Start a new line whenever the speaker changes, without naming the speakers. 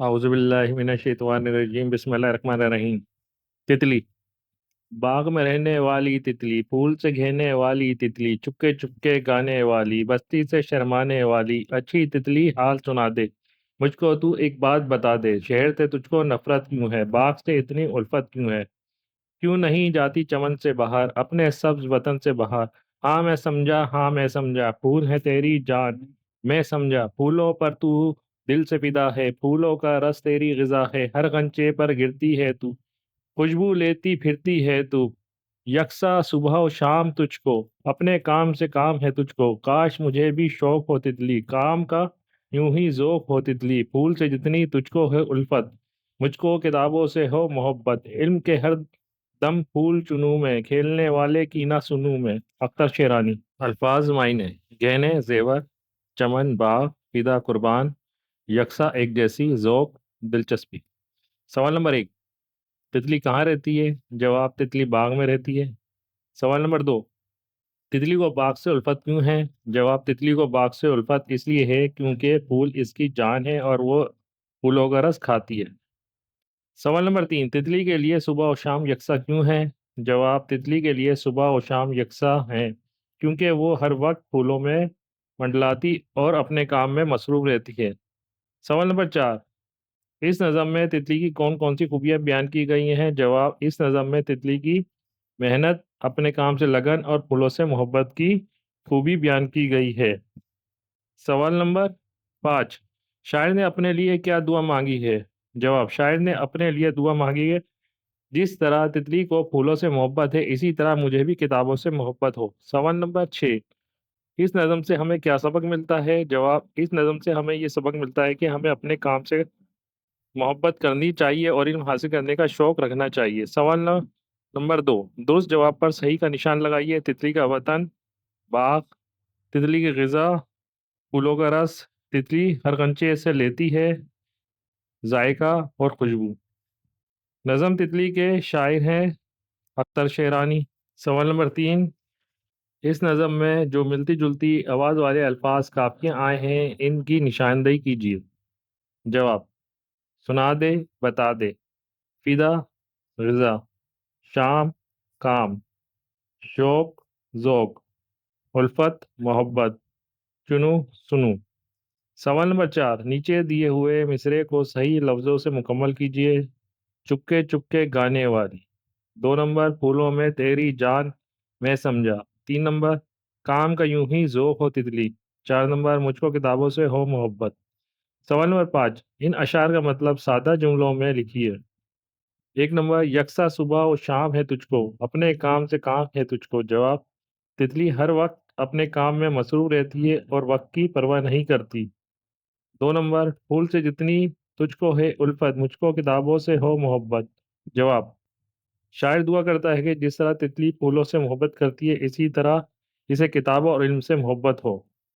اعوذ باللہ من الشیطان الرجیم، بسم اللہ الرحمن الرحیم۔ تتلی، باغ میں رہنے والی تتلی، پھول سے گھیرنے والی تتلی، چپکے چپکے گانے والی، بستی سے شرمانے والی، اچھی تتلی حال سنا دے، مجھ کو تو ایک بات بتا دے، شہر سے تجھ کو نفرت کیوں ہے، باغ سے اتنی الفت کیوں ہے، کیوں نہیں جاتی چمن سے باہر، اپنے سبز وطن سے باہر۔ ہاں میں سمجھا، ہاں میں سمجھا، پھول ہے تیری جان، میں سمجھا، پھولوں پر تو دل سے فدا ہے، پھولوں کا رس تیری غذا ہے، ہر غنچے پر گرتی ہے تو، خوشبو لیتی پھرتی ہے تو، یکساں صبح و شام تجھ کو، اپنے کام سے کام ہے تجھ کو، کاش مجھے بھی شوق ہو تتلی، کام کا یوں ہی ذوق ہو تتلی، پھول سے جتنی تجھ کو ہے الفت، مجھ کو کتابوں سے ہو محبت، علم کے ہر دم پھول چنوں میں، کھیلنے والے کی نہ سنوں میں۔ اختر شیرانی۔ الفاظ معنی: گہنے، زیور، چمن، باغ، فدا، قربان، یکساں، ایک جیسی، ذوق، دلچسپی۔ سوال نمبر 1، تتلی کہاں رہتی ہے؟ جواب: تتلی باغ میں رہتی ہے۔ سوال نمبر 2، تتلی کو باغ سے الفت کیوں ہے؟ جواب: تتلی کو باغ سے الفت اس لیے ہے کیونکہ پھول اس کی جان ہے اور وہ پھولوں کا رس کھاتی ہے۔ سوال نمبر 3، تتلی کے لیے صبح و شام یکساں کیوں ہے؟ جواب: تتلی کے لیے صبح و شام یکساں ہیں کیونکہ وہ ہر وقت پھولوں میں منڈلاتی اور اپنے کام میں مصروف رہتی ہے۔ سوال نمبر 4، اس نظم میں تتلی کی کون کون سی خوبیاں بیان کی گئی ہیں؟ جواب: اس نظم میں تتلی کی محنت، اپنے کام سے لگن اور پھولوں سے محبت کی خوبی بیان کی گئی ہے۔ سوال نمبر 5، شاعر نے اپنے لیے کیا دعا مانگی ہے؟ جواب: شاعر نے اپنے لیے دعا مانگی ہے، جس طرح تتلی کو پھولوں سے محبت ہے اسی طرح مجھے بھی کتابوں سے محبت ہو۔ سوال نمبر 6، اس نظم سے ہمیں کیا سبق ملتا ہے؟ جواب: اس نظم سے ہمیں یہ سبق ملتا ہے کہ ہمیں اپنے کام سے محبت کرنی چاہیے اور علم حاصل کرنے کا شوق رکھنا چاہیے۔ سوال نمبر 2، درست جواب پر صحیح کا نشان لگائیے۔ تتلی کا وطن، باغ، تتلی کی غذا، پھولوں کا رس، تتلی ہر غنچے سے لیتی ہے ذائقہ اور خوشبو۔ نظم تتلی کے شاعر ہیں اختر شیرانی۔ سوال نمبر 3، اس نظم میں جو ملتی جلتی آواز والے الفاظ کافیاں آئے ہیں ان کی نشاندہی کیجیے۔ جواب: سنا دے، بتا دے، فدا، غذا، شام، کام، شوق، ذوق، الفت، محبت، چنو، سنو۔ سوال نمبر 4، نیچے دیے ہوئے مصرعے کو صحیح لفظوں سے مکمل کیجیے۔ چپکے چپکے گانے والی۔ 2 نمبر، پھولوں میں تیری جان، میں سمجھا۔ 3 نمبر، کام کا یوں ہی ذوق ہو تتلی۔ 4 نمبر، مجھ کو کتابوں سے ہو محبت۔ سوال نمبر 5، ان اشعار کا مطلب سادہ جملوں میں لکھیے۔ 1 نمبر، یکساں صبح و شام ہے تجھ کو، اپنے کام سے کام ہے تجھ کو۔ جواب: تتلی ہر وقت اپنے کام میں مصروف رہتی ہے اور وقت کی پرواہ نہیں کرتی۔ 2 نمبر، پھول سے جتنی تجھ کو ہے الفت، مجھ کو کتابوں سے ہو محبت۔ جواب: شاعر دعا کرتا ہے کہ جس طرح تتلی پھولوں سے محبت کرتی ہے اسی طرح اسے کتابوں اور علم سے محبت ہو۔